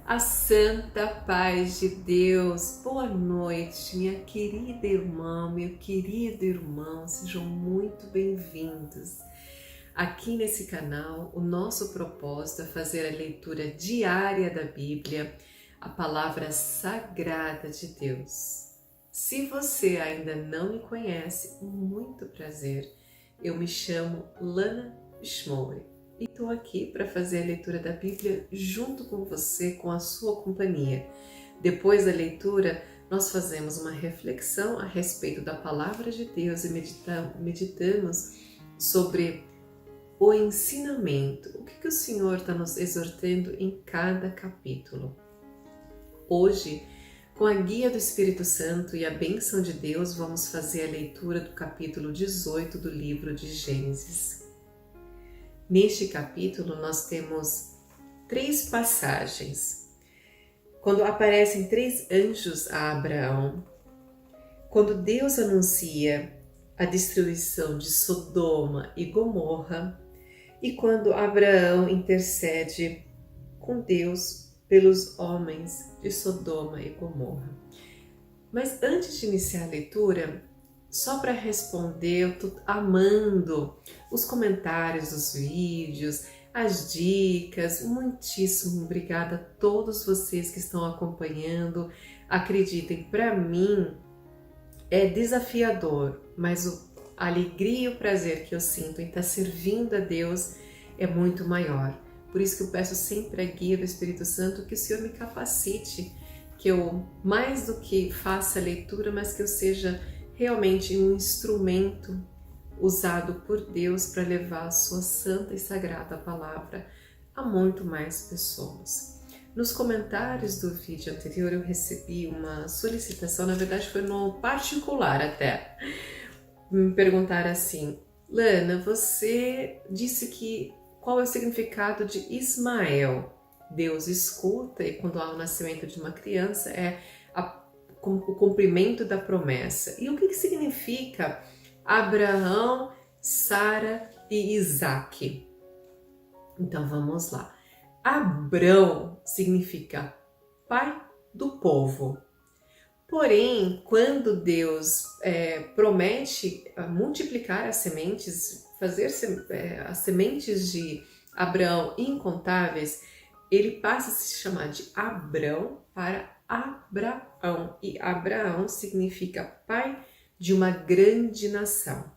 A santa paz de Deus. Boa noite, minha querida irmã, meu querido irmão, sejam muito bem-vindos. Aqui nesse canal, o nosso propósito é fazer a leitura diária da Bíblia, a palavra sagrada de Deus. Se você ainda não me conhece, muito prazer. Eu me chamo Lana Schmouri. E estou aqui para fazer a leitura da Bíblia junto com você, com a sua companhia. Depois da leitura, nós fazemos uma reflexão a respeito da Palavra de Deus e meditamos sobre o ensinamento. O que o Senhor está nos exortando em cada capítulo. Hoje, com a guia do Espírito Santo e a bênção de Deus, vamos fazer a leitura do capítulo 18 do livro de Gênesis. Neste capítulo, nós temos 3 passagens. Quando aparecem 3 anjos a Abraão, quando Deus anuncia a destruição de Sodoma e Gomorra, e quando Abraão intercede com Deus pelos homens de Sodoma e Gomorra. Mas antes de iniciar a leitura, só para responder, eu estou amando os comentários dos vídeos, as dicas. Muitíssimo obrigada a todos vocês que estão acompanhando. Acreditem, para mim é desafiador, mas a alegria e o prazer que eu sinto em estar servindo a Deus é muito maior. Por isso que eu peço sempre a guia do Espírito Santo, que o Senhor me capacite, que eu mais do que faça a leitura, mas que eu seja realmente um instrumento usado por Deus para levar a sua santa e sagrada palavra a muito mais pessoas. Nos comentários do vídeo anterior eu recebi uma solicitação, na verdade foi no particular até. Me perguntaram assim: Lana, você disse que qual é o significado de Ismael? Deus escuta, e quando há o nascimento de uma criança é o cumprimento da promessa. E o que significa Abraão, Sara e Isaac? Então vamos lá. Abrão significa pai do povo. Porém, quando Deus promete multiplicar as sementes, fazer as sementes de Abraão incontáveis, ele passa a se chamar de Abrão para Abraão, e Abraão significa pai de uma grande nação.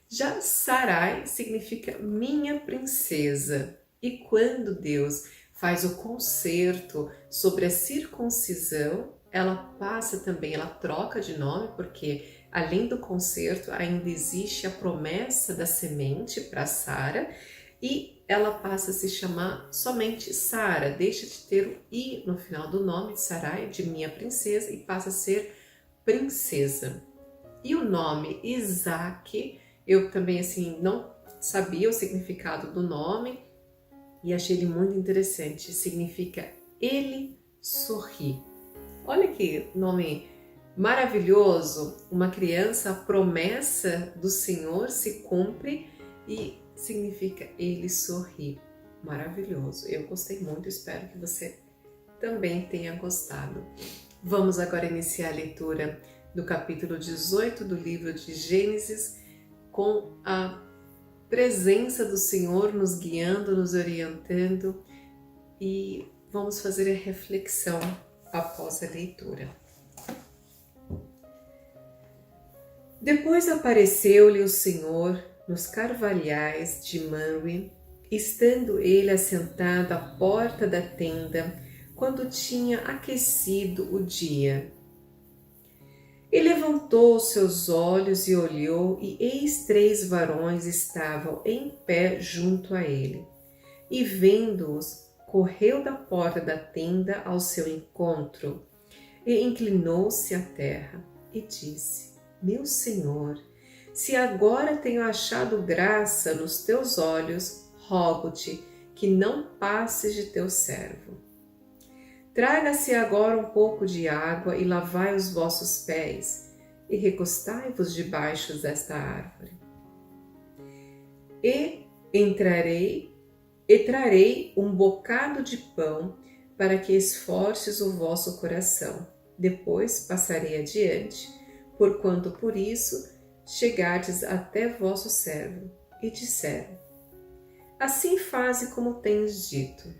Já Sarai significa minha princesa, e quando Deus faz o concerto sobre a circuncisão, ela passa também, ela troca de nome, porque além do concerto ainda existe a promessa da semente para Sara, e ela passa a se chamar somente Sara, deixa de ter o I no final do nome de Sarai, de minha princesa, e passa a ser princesa. E o nome Isaac, eu também assim não sabia o significado do nome e achei ele muito interessante. Significa ele sorri. Olha que nome maravilhoso, uma criança, a promessa do Senhor se cumpre e significa ele sorri. Maravilhoso, eu gostei muito, espero que você também tenha gostado. Vamos agora iniciar a leitura do capítulo 18 do livro de Gênesis, com a presença do Senhor nos guiando, nos orientando, e vamos fazer a reflexão após a leitura. Depois apareceu-lhe o Senhor nos carvalhais de Mamre, estando ele assentado à porta da tenda, quando tinha aquecido o dia. E levantou os seus olhos e olhou, e eis 3 varões estavam em pé junto a ele. E vendo-os, correu da porta da tenda ao seu encontro, e inclinou-se à terra, e disse: Meu Senhor, se agora tenho achado graça nos teus olhos, rogo-te que não passes de teu servo. Traga-se agora um pouco de água e lavai os vossos pés, e recostai-vos debaixo desta árvore. E trarei um bocado de pão para que esforces o vosso coração. Depois passarei adiante, porquanto por isso chegardes até vosso servo. E disseram: assim faze como tens dito.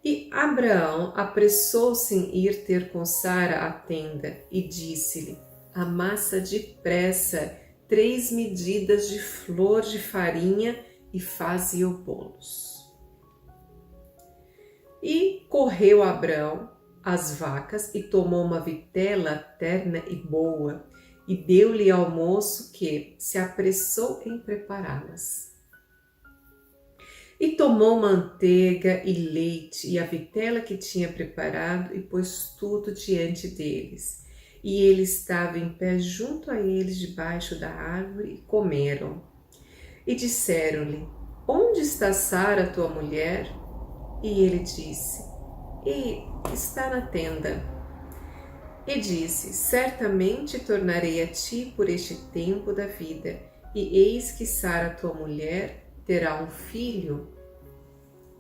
E Abraão apressou-se em ir ter com Sara à tenda e disse-lhe: amassa depressa 3 medidas de flor de farinha e faze-o bolos. E correu Abraão às vacas e tomou uma vitela terna e boa e deu-lhe ao moço que se apressou em prepará-las. E tomou manteiga e leite e a vitela que tinha preparado e pôs tudo diante deles. E ele estava em pé junto a eles debaixo da árvore e comeram. E disseram-lhe: onde está Sara, tua mulher? E ele disse: está na tenda. E disse: certamente tornarei a ti por este tempo da vida, e eis que Sara, tua mulher, terá um filho.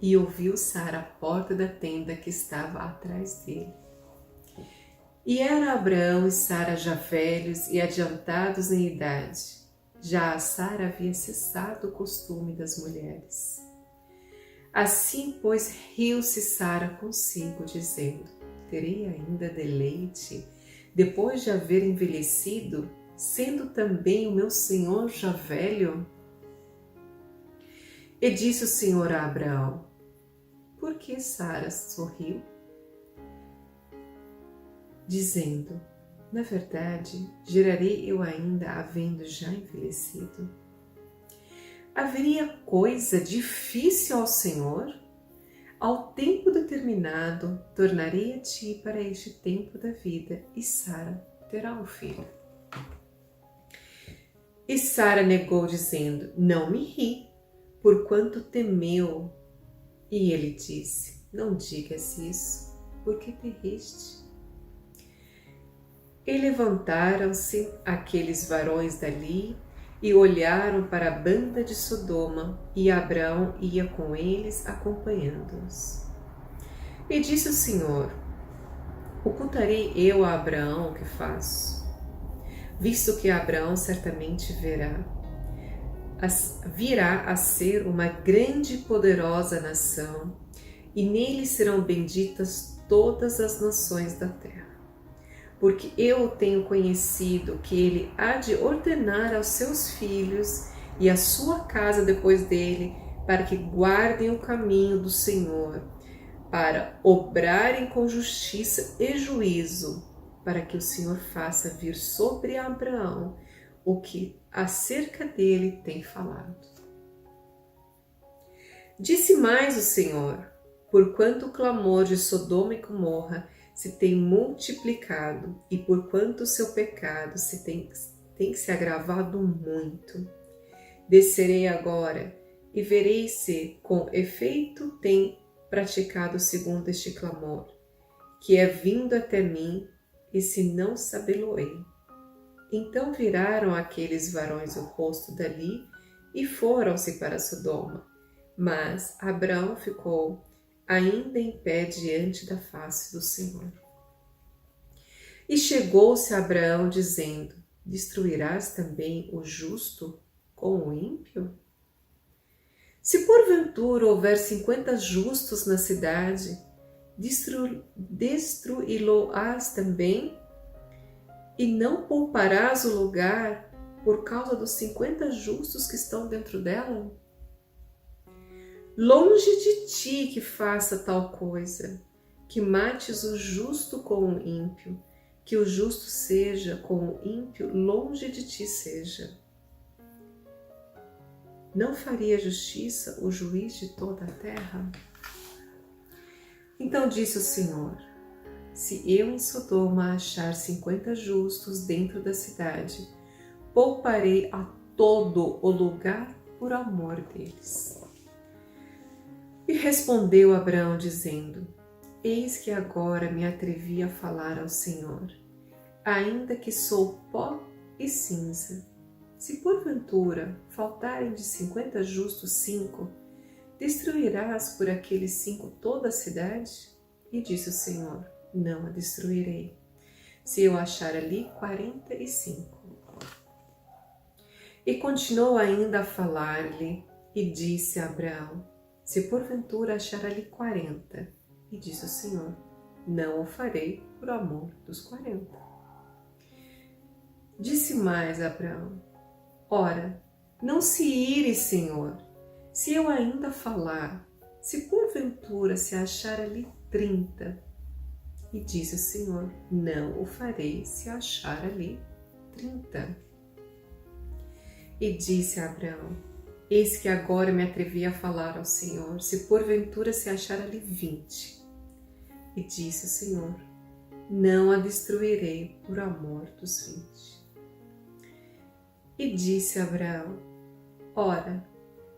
E ouviu Sara à porta da tenda que estava atrás dele. E era Abraão e Sara já velhos e adiantados em idade. Já a Sara havia cessado o costume das mulheres. Assim, pois, riu-se Sara consigo, dizendo: terei ainda deleite, depois de haver envelhecido, sendo também o meu senhor já velho? E disse o Senhor a Abraão: por que Sara sorriu? Dizendo: na verdade, gerarei eu ainda, havendo já envelhecido? Haveria coisa difícil ao Senhor? Ao tempo determinado, tornarei a ti para este tempo da vida, e Sara terá um filho. E Sara negou, dizendo: não me ri, porquanto temeu. E ele disse: não digas isso, porque te riste. E levantaram-se aqueles varões dali e olharam para a banda de Sodoma, e Abraão ia com eles, acompanhando-os. E disse o Senhor: ocultarei eu a Abraão o que faço? Visto que Abraão certamente virá a ser uma grande e poderosa nação, e nele serão benditas todas as nações da terra. Porque eu tenho conhecido que ele há de ordenar aos seus filhos e à sua casa depois dele, para que guardem o caminho do Senhor, para obrarem com justiça e juízo, para que o Senhor faça vir sobre Abraão o que acerca dele tem falado. Disse mais o Senhor: porquanto o clamor de Sodoma e Gomorra se tem multiplicado, e porquanto o seu pecado tem se agravado muito, descerei agora e verei se com efeito tem praticado segundo este clamor, que é vindo até mim, e se não sabê-lo-ei. Então viraram aqueles varões o rosto dali e foram-se para Sodoma. Mas Abraão ficou ainda em pé diante da face do Senhor. E chegou-se a Abraão, dizendo: destruirás também o justo com o ímpio? Se porventura houver 50 justos na cidade, destruí-lo-ás também? E não pouparás o lugar por causa dos 50 justos que estão dentro dela? Longe de ti que faça tal coisa, que mates o justo com o ímpio, que o justo seja com o ímpio, longe de ti seja. Não faria justiça o juiz de toda a terra? Então disse o Senhor: se eu em Sodoma achar 50 justos dentro da cidade, pouparei a todo o lugar por amor deles. E respondeu Abraão, dizendo: eis que agora me atrevi a falar ao Senhor, ainda que sou pó e cinza. Se porventura faltarem de 50 justos 5, destruirás por aqueles 5 toda a cidade? E disse o Senhor, não a destruirei, se eu achar ali 45. E continuou ainda a falar-lhe, e disse a Abraão, se porventura achar ali 40. E disse o Senhor, não o farei por amor dos 40. Disse mais Abraão, ora, não se ire, Senhor, se eu ainda falar, se porventura se achar ali 30. E disse o Senhor, não o farei se achar ali 30. E disse a Abraão, eis que agora me atrevi a falar ao Senhor, se porventura se achar ali 20. E disse o Senhor, não a destruirei por amor dos 20. E disse a Abraão, ora,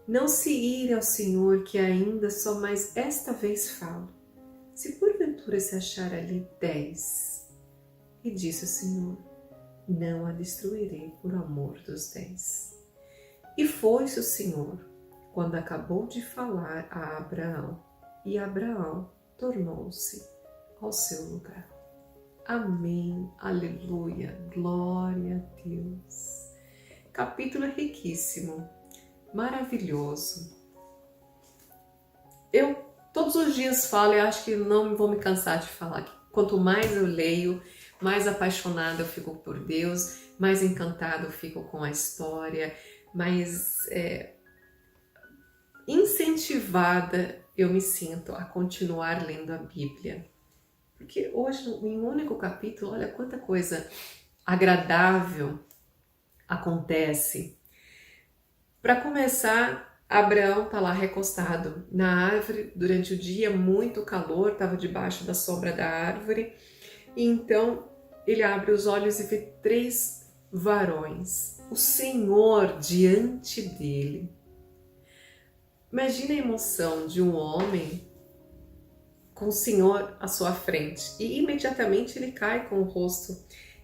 não se ire ao Senhor, que ainda só mais esta vez falo, se porventura se achar ali 10. E disse o Senhor, não a destruirei por amor dos 10. E foi-se o Senhor, quando acabou de falar a Abraão, e Abraão tornou-se ao seu lugar. Amém, aleluia, glória a Deus. Capítulo riquíssimo, maravilhoso. Eu todos os dias falo e acho que não vou me cansar de falar que quanto mais eu leio, mais apaixonada eu fico por Deus, mais encantada eu fico com a história, mais incentivada eu me sinto a continuar lendo a Bíblia. Porque hoje, em um único capítulo, olha quanta coisa agradável acontece. Para começar, Abraão está lá recostado na árvore durante o dia, muito calor, estava debaixo da sombra da árvore. E então ele abre os olhos e vê 3 varões, o Senhor diante dele. Imagina a emoção de um homem com o Senhor à sua frente. E imediatamente ele cai com o rosto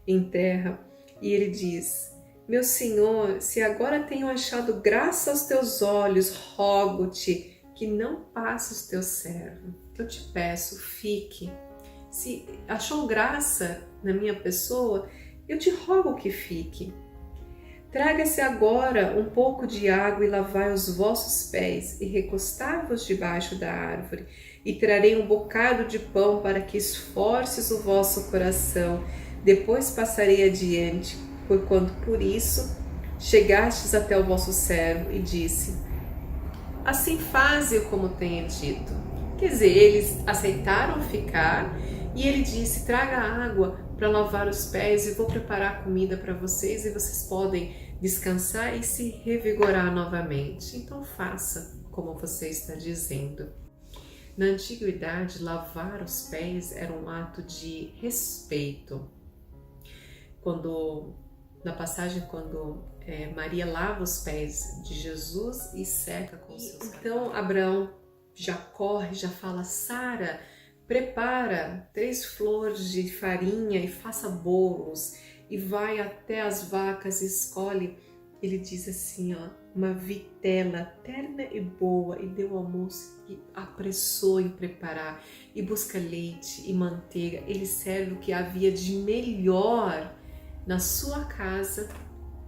em terra e ele diz, meu Senhor, se agora tenho achado graça aos teus olhos, rogo-te que não passes teu servo. Eu te peço, fique. Se achou graça na minha pessoa, eu te rogo que fique. Traga-se agora um pouco de água e lavai os vossos pés e recostai-vos debaixo da árvore. E trarei um bocado de pão para que esforces o vosso coração. Depois passarei adiante, porquanto por isso chegastes até o vosso servo. E disse, assim faze como tenha dito. Quer dizer, eles aceitaram ficar e ele disse, traga água para lavar os pés e vou preparar comida para vocês e vocês podem descansar e se revigorar novamente. Então faça como você está dizendo. Na antiguidade, lavar os pés era um ato de respeito. Na passagem, quando Maria lava os pés de Jesus e seca com os seus cabelos. Então Abraão já corre, já fala, Sara, prepara 3 flores de farinha e faça bolos e vai até as vacas e escolhe, ele diz assim, ó, uma vitela terna e boa e deu ao moço e apressou em preparar e busca leite e manteiga, ele serve o que havia de melhor na sua casa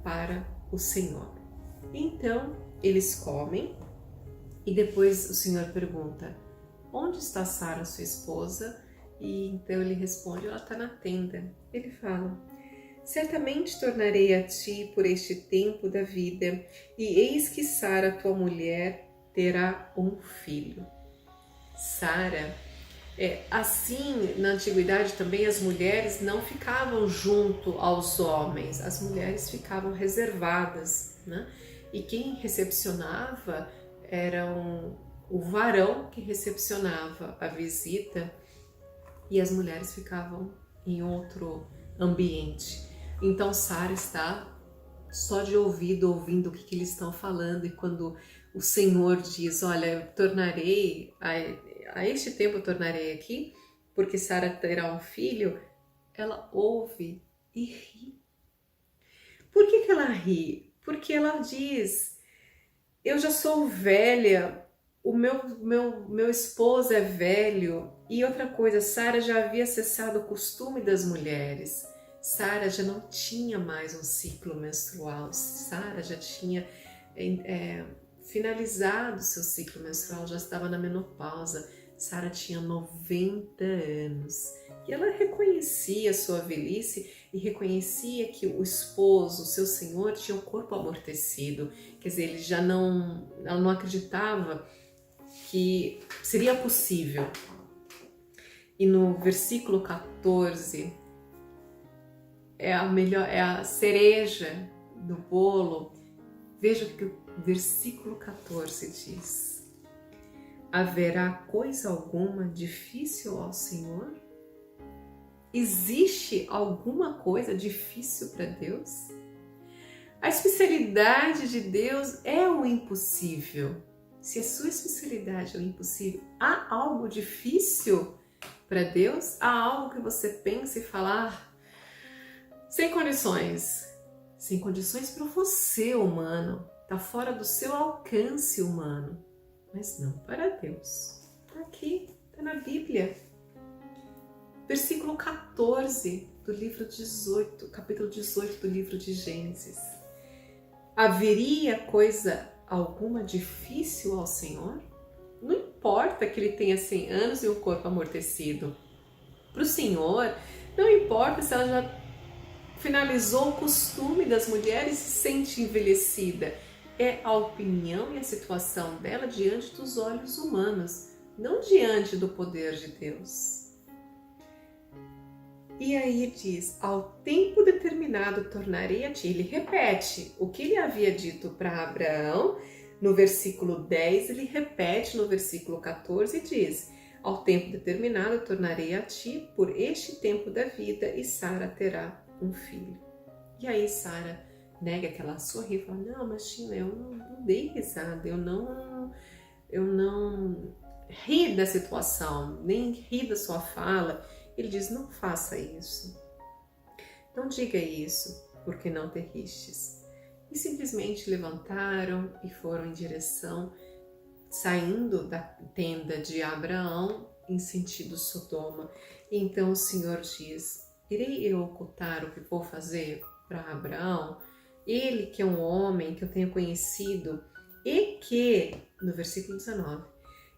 para o Senhor. Então eles comem e depois o Senhor pergunta, onde está Sara, sua esposa? E então ele responde, ela está na tenda. Ele fala, certamente tornarei a ti por este tempo da vida, e eis que Sara, tua mulher, terá um filho. Sara, assim, na antiguidade também as mulheres não ficavam junto aos homens, as mulheres ficavam reservadas, né? E quem recepcionava era o varão que recepcionava a visita e as mulheres ficavam em outro ambiente. Então Sara está só de ouvido, ouvindo o que eles estão falando, e quando o Senhor diz, olha, eu tornarei, a este tempo eu tornarei aqui, porque Sara terá um filho, ela ouve e ri. Por que ela ri? Porque ela diz, eu já sou velha, o meu esposo é velho. E outra coisa, Sara já havia cessado o costume das mulheres. Sara já não tinha mais um ciclo menstrual. Sara já tinha finalizado seu ciclo menstrual, já estava na menopausa. Sara tinha 90 anos. E ela reconhecia sua velhice e reconhecia que o esposo, seu senhor, tinha o corpo amortecido. Quer dizer, ela não acreditava que seria possível. E no versículo 14 é a cereja do bolo. Veja o que o versículo 14 diz: haverá coisa alguma difícil ao Senhor? Existe alguma coisa difícil para Deus? A especialidade de Deus é o impossível. Se a sua especialidade é o impossível, há algo difícil para Deus? Há algo que você pensa e fala, sem condições. Sem condições para você, humano. Está fora do seu alcance humano. Mas não para Deus. Está aqui, está na Bíblia. Versículo 14 do livro 18, capítulo 18 do livro de Gênesis. Haveria coisa alguma difícil ao Senhor? Não importa que ele tenha 100 anos e o corpo amortecido. Para o Senhor, não importa se ela já finalizou o costume das mulheres e se sente envelhecida. É a opinião e a situação dela diante dos olhos humanos, não diante do poder de Deus. E aí diz, ao tempo determinado tornarei a ti. Ele repete o que ele havia dito para Abraão no versículo 10, ele repete no versículo 14 e diz, ao tempo determinado tornarei a ti por este tempo da vida e Sara terá um filho. E aí Sara nega, que ela sorri e fala, não, mas Tina, eu não dei risada, eu não ri da situação, nem ri da sua fala. Ele diz, não faça isso, não diga isso, porque não te ristes. E simplesmente levantaram e foram em direção, saindo da tenda de Abraão em sentido Sodoma. E então o Senhor diz, irei eu ocultar o que vou fazer para Abraão? Ele que é um homem que eu tenho conhecido e que, no versículo 19,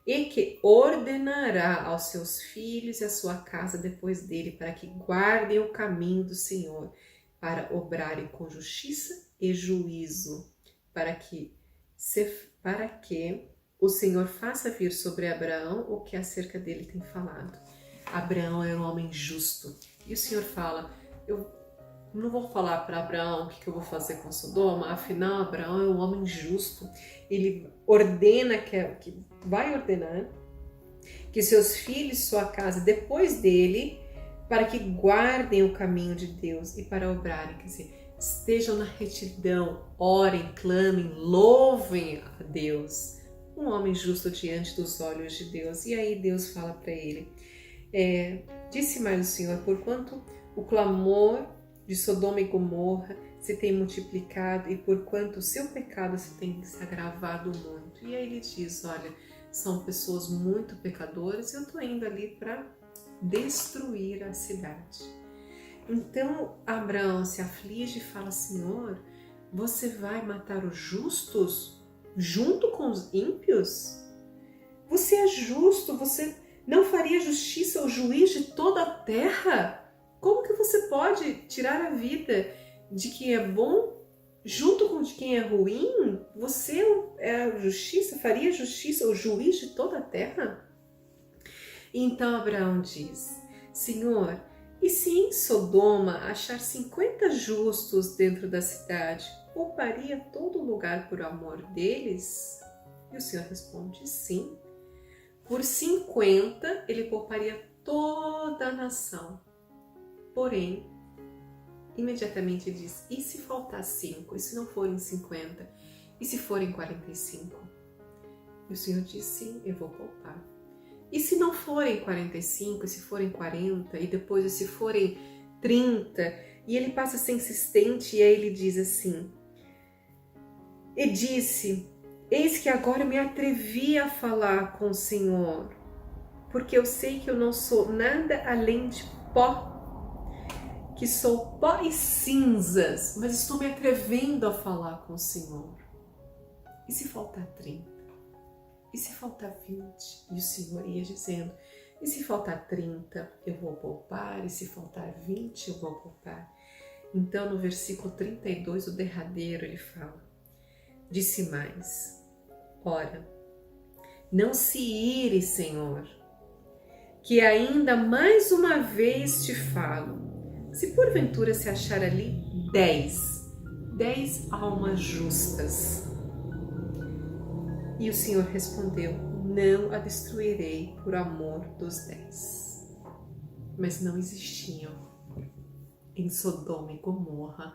e que ordenará aos seus filhos e à sua casa depois dele, para que guardem o caminho do Senhor, para obrarem com justiça e juízo, para que o Senhor faça vir sobre Abraão o que acerca dele tem falado. Abraão era um homem justo. E o Senhor fala, eu não vou falar para Abraão o que eu vou fazer com Sodoma, afinal Abraão é um homem justo. Ele ordena que vai ordenar que seus filhos, sua casa, depois dele, para que guardem o caminho de Deus e para obrarem, quer dizer, estejam na retidão, orem, clamem, louvem a Deus. Um homem justo diante dos olhos de Deus. E aí Deus fala para ele, disse mais o Senhor, porquanto o clamor de Sodoma e Gomorra se tem multiplicado e porquanto o seu pecado se tem se agravado muito. E aí ele diz, olha, são pessoas muito pecadoras e eu estou indo ali para destruir a cidade. Então Abraão se aflige e fala, Senhor, você vai matar os justos junto com os ímpios? Você é justo, você não faria justiça ao juiz de toda a terra? Como que você pode tirar a vida de quem é bom junto com de quem é ruim? Você é a justiça, faria justiça ao juiz de toda a terra? Então Abraão diz, Senhor, e se em Sodoma achar 50 justos dentro da cidade, pouparia todo o lugar por amor deles? E o Senhor responde, sim. Por 50 ele pouparia toda a nação. Porém, imediatamente diz, e se faltar 5? E se não forem 50? E se forem 45? E o Senhor diz, sim, eu vou poupar. E se não forem 45, e se forem 40, e depois e se forem 30? E ele passa a ser insistente e aí ele diz assim, e disse, Eis que agora me atrevi a falar com o Senhor, porque eu sei que eu não sou nada além de pó, que sou pó e cinzas, mas estou me atrevendo a falar com o Senhor. E se faltar 30? E se faltar 20? E o Senhor ia dizendo, e se faltar 30, eu vou poupar, e se faltar 20, eu vou poupar. Então, no versículo 32, o derradeiro, ele fala, disse mais, ora, não se ire, Senhor, que ainda mais uma vez te falo, se porventura se achar ali 10 almas justas. E o Senhor respondeu, não a destruirei por amor dos 10. Mas não existiam em Sodoma e Gomorra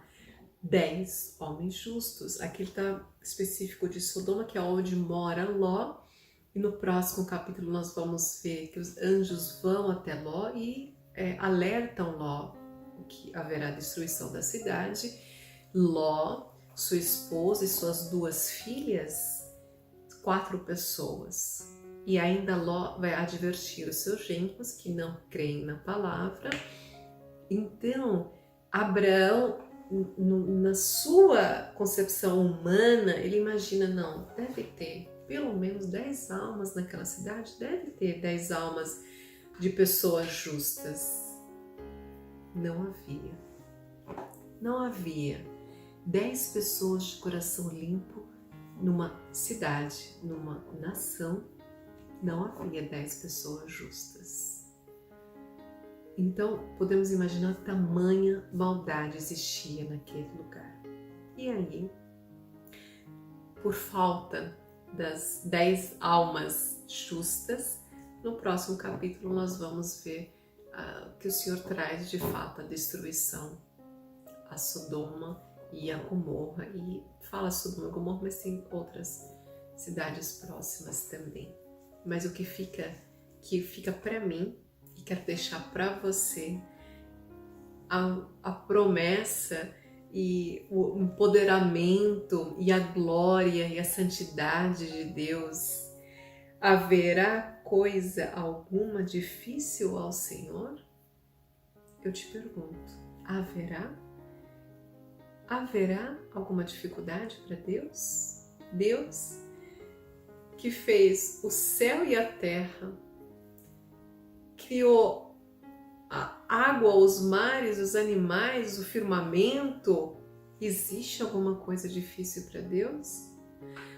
10 homens justos. Aqui está específico de Sodoma, que é onde mora Ló. E no próximo capítulo nós vamos ver que os anjos vão até Ló e alertam Ló que haverá destruição da cidade. Ló, sua esposa e suas 2 filhas, 4 pessoas. E ainda Ló vai advertir os seus genros que não creem na palavra. Então, Abraão, na sua concepção humana, ele imagina, não, deve ter pelo menos 10 almas naquela cidade, deve ter 10 almas de pessoas justas. Não havia. Não havia 10 pessoas de coração limpo numa cidade, numa nação, não havia 10 pessoas justas. Então, podemos imaginar tamanha maldade existia naquele lugar. E aí, por falta das 10 almas justas, no próximo capítulo nós vamos ver que o Senhor traz de fato a destruição a Sodoma e a Gomorra, e fala Sodoma e Gomorra, mas tem outras cidades próximas também. Mas o que fica para mim, e quero deixar para você, a promessa e o empoderamento e a glória e a santidade de Deus. Haverá coisa alguma difícil ao Senhor? Eu te pergunto, haverá? Haverá alguma dificuldade para Deus? Deus que fez o céu e a terra, criou a água, os mares, os animais, o firmamento. Existe alguma coisa difícil para Deus?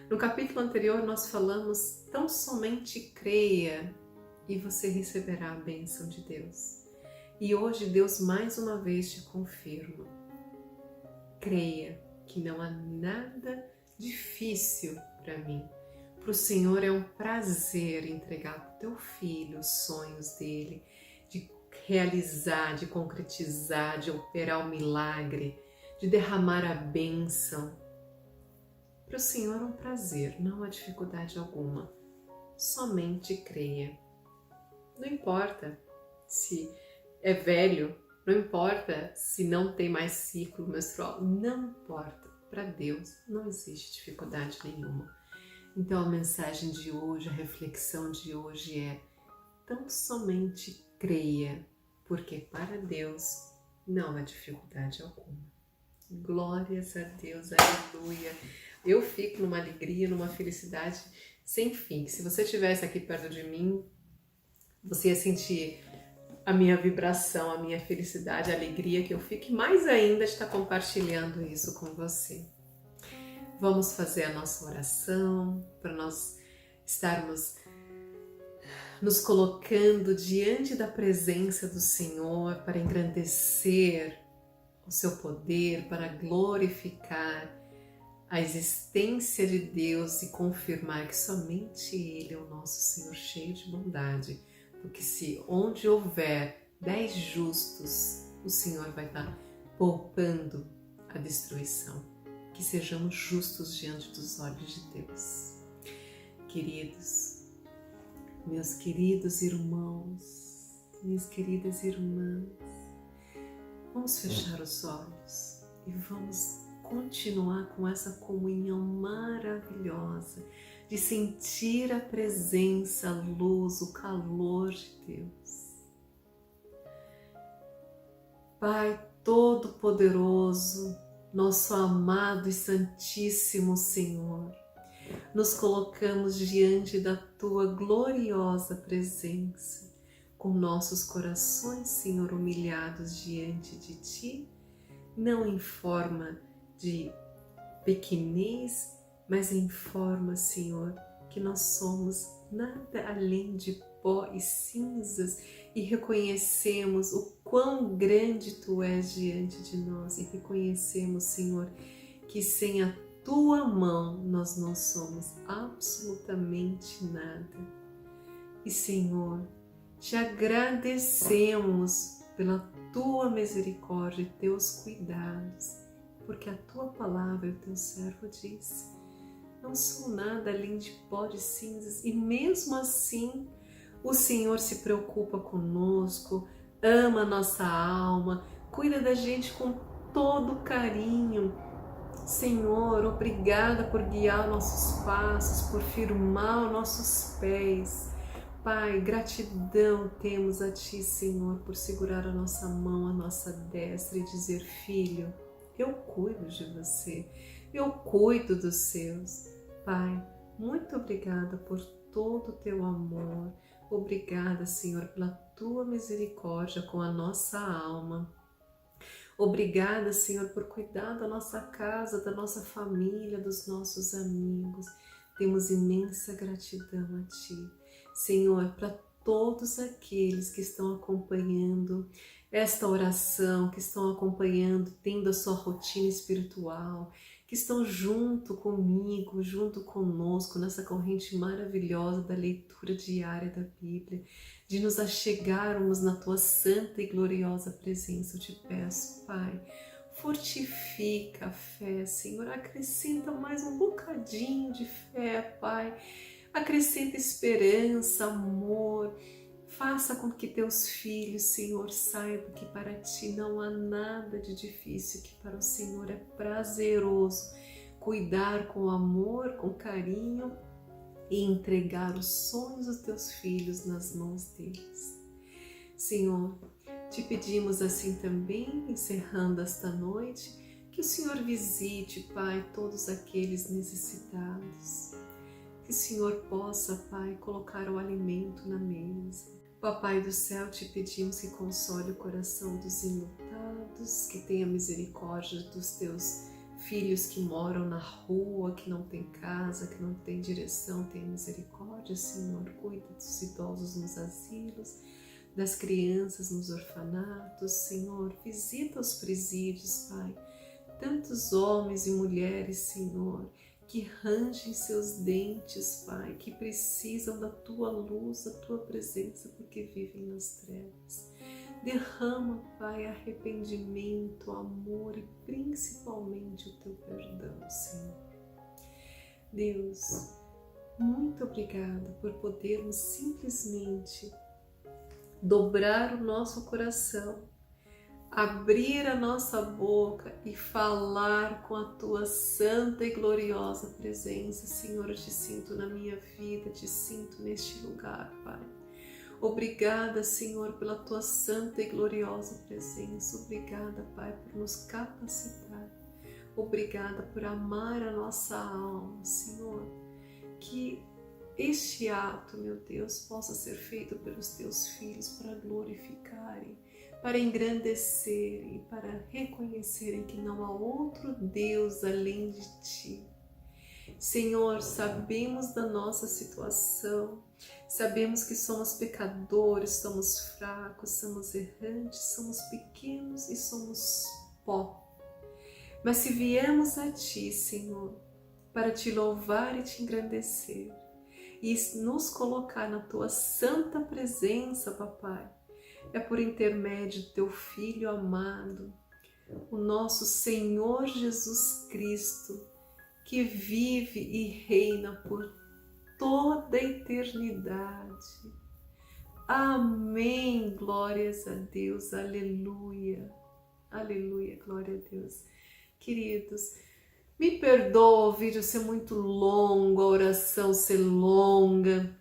No capítulo anterior nós falamos, tão somente creia e você receberá a bênção de Deus. E hoje Deus mais uma vez te confirma. Creia que não há nada difícil para mim. Para o Senhor é um prazer entregar para o teu filho os sonhos dele, de realizar, de concretizar, de operar o milagre, de derramar a bênção. Para o Senhor é um prazer, não há dificuldade alguma. Somente creia. Não importa se é velho, não importa se não tem mais ciclo menstrual, não importa. Para Deus não existe dificuldade nenhuma. Então a mensagem de hoje, a reflexão de hoje é: tão somente creia, porque para Deus não há dificuldade alguma. Glórias a Deus, aleluia. Eu fico numa alegria, numa felicidade sem fim. Se você estivesse aqui perto de mim, você ia sentir a minha vibração, a minha felicidade, a alegria que eu fico, e mais ainda estar compartilhando isso com você. Vamos fazer a nossa oração para nós estarmos nos colocando diante da presença do Senhor para engrandecer o seu poder, para glorificar a existência de Deus e confirmar que somente Ele é o nosso Senhor cheio de bondade. Porque se onde houver 10 justos, o Senhor vai estar poupando a destruição. Que sejamos justos diante dos olhos de Deus. Queridos, meus queridos irmãos, minhas queridas irmãs, vamos fechar os olhos e vamos continuar com essa comunhão maravilhosa, de sentir a presença, a luz, o calor de Deus. Pai Todo-Poderoso, nosso amado e santíssimo Senhor, nos colocamos diante da Tua gloriosa presença, com nossos corações, Senhor, humilhados diante de Ti, não em forma de pequenez, mas em forma, Senhor, que nós somos nada além de pó e cinzas e reconhecemos o quão grande Tu és diante de nós e reconhecemos, Senhor, que sem a Tua mão nós não somos absolutamente nada. E, Senhor, Te agradecemos pela Tua misericórdia e Teus cuidados, porque a Tua palavra, o Teu servo disse, não sou nada além de pó de cinzas, e mesmo assim o Senhor se preocupa conosco, ama a nossa alma, cuida da gente com todo carinho. Senhor, obrigada por guiar nossos passos, por firmar os nossos pés. Pai, gratidão temos a Ti, Senhor, por segurar a nossa mão, a nossa destra e dizer, filho, eu cuido de você, eu cuido dos seus. Pai, muito obrigada por todo o Teu amor, obrigada, Senhor, pela Tua misericórdia com a nossa alma. Obrigada, Senhor, por cuidar da nossa casa, da nossa família, dos nossos amigos. Temos imensa gratidão a Ti. Senhor, para todos aqueles que estão acompanhando esta oração, que estão acompanhando, tendo a sua rotina espiritual, que estão junto comigo, junto conosco, nessa corrente maravilhosa da leitura diária da Bíblia, de nos achegarmos na Tua santa e gloriosa presença. Eu te peço, Pai, fortifica a fé, Senhor, acrescenta mais um bocadinho de fé, Pai, acrescenta esperança, amor, faça com que Teus filhos, Senhor, saibam que para Ti não há nada de difícil, que para o Senhor é prazeroso cuidar com amor, com carinho e entregar os sonhos dos Teus filhos nas mãos deles. Senhor, Te pedimos assim também, encerrando esta noite, que o Senhor visite, Pai, todos aqueles necessitados. Que o Senhor possa, Pai, colocar o alimento na mesa. Papai do céu, Te pedimos que console o coração dos enlutados, que tenha misericórdia dos Teus filhos que moram na rua, que não tem casa, que não tem direção. Tenha misericórdia, Senhor, cuida dos idosos nos asilos, das crianças nos orfanatos. Senhor, visita os presídios, Pai, tantos homens e mulheres, Senhor, que rangem seus dentes, Pai, que precisam da Tua luz, da Tua presença, porque vivem nas trevas. Derrama, Pai, arrependimento, amor e principalmente o Teu perdão, Senhor. Deus, muito obrigada por podermos simplesmente dobrar o nosso coração, abrir a nossa boca e falar com a Tua santa e gloriosa presença. Senhor, eu Te sinto na minha vida, Te sinto neste lugar, Pai. Obrigada, Senhor, pela Tua santa e gloriosa presença. Obrigada, Pai, por nos capacitar. Obrigada por amar a nossa alma, Senhor. Que este ato, meu Deus, possa ser feito pelos Teus filhos para glorificarem, para engrandecerem, para reconhecerem que não há outro Deus além de Ti. Senhor, sabemos da nossa situação, sabemos que somos pecadores, somos fracos, somos errantes, somos pequenos e somos pó. Mas se viemos a Ti, Senhor, para Te louvar e Te engrandecer e nos colocar na Tua santa presença, Papai, é por intermédio do Teu Filho amado, o nosso Senhor Jesus Cristo, que vive e reina por toda a eternidade. Amém, glórias a Deus, aleluia, aleluia, glória a Deus. Queridos, me perdoa o vídeo ser muito longo, a oração ser longa,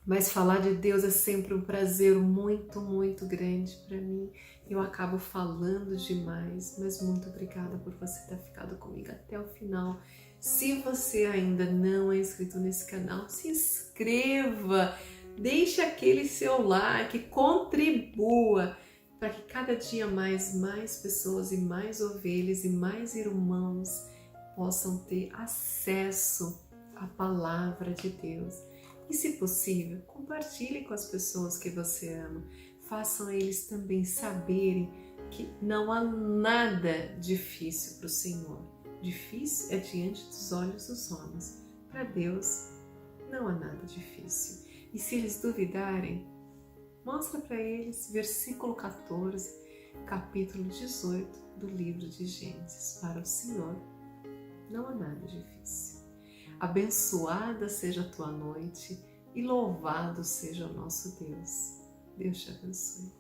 mas falar de Deus é sempre um prazer muito, muito grande para mim. Eu acabo falando demais, mas muito obrigada por você ter ficado comigo até o final. Se você ainda não é inscrito nesse canal, se inscreva, deixe aquele seu like, contribua para que cada dia mais pessoas e mais ovelhas e mais irmãos possam ter acesso à palavra de Deus. E se possível, compartilhe com as pessoas que você ama. Façam eles também saberem que não há nada difícil para o Senhor. Difícil é diante dos olhos dos homens. Para Deus, não há nada difícil. E se eles duvidarem, mostra para eles versículo 14, capítulo 18 do livro de Gênesis. Para o Senhor, não há nada difícil. Abençoada seja a tua noite e louvado seja o nosso Deus. Deus te abençoe.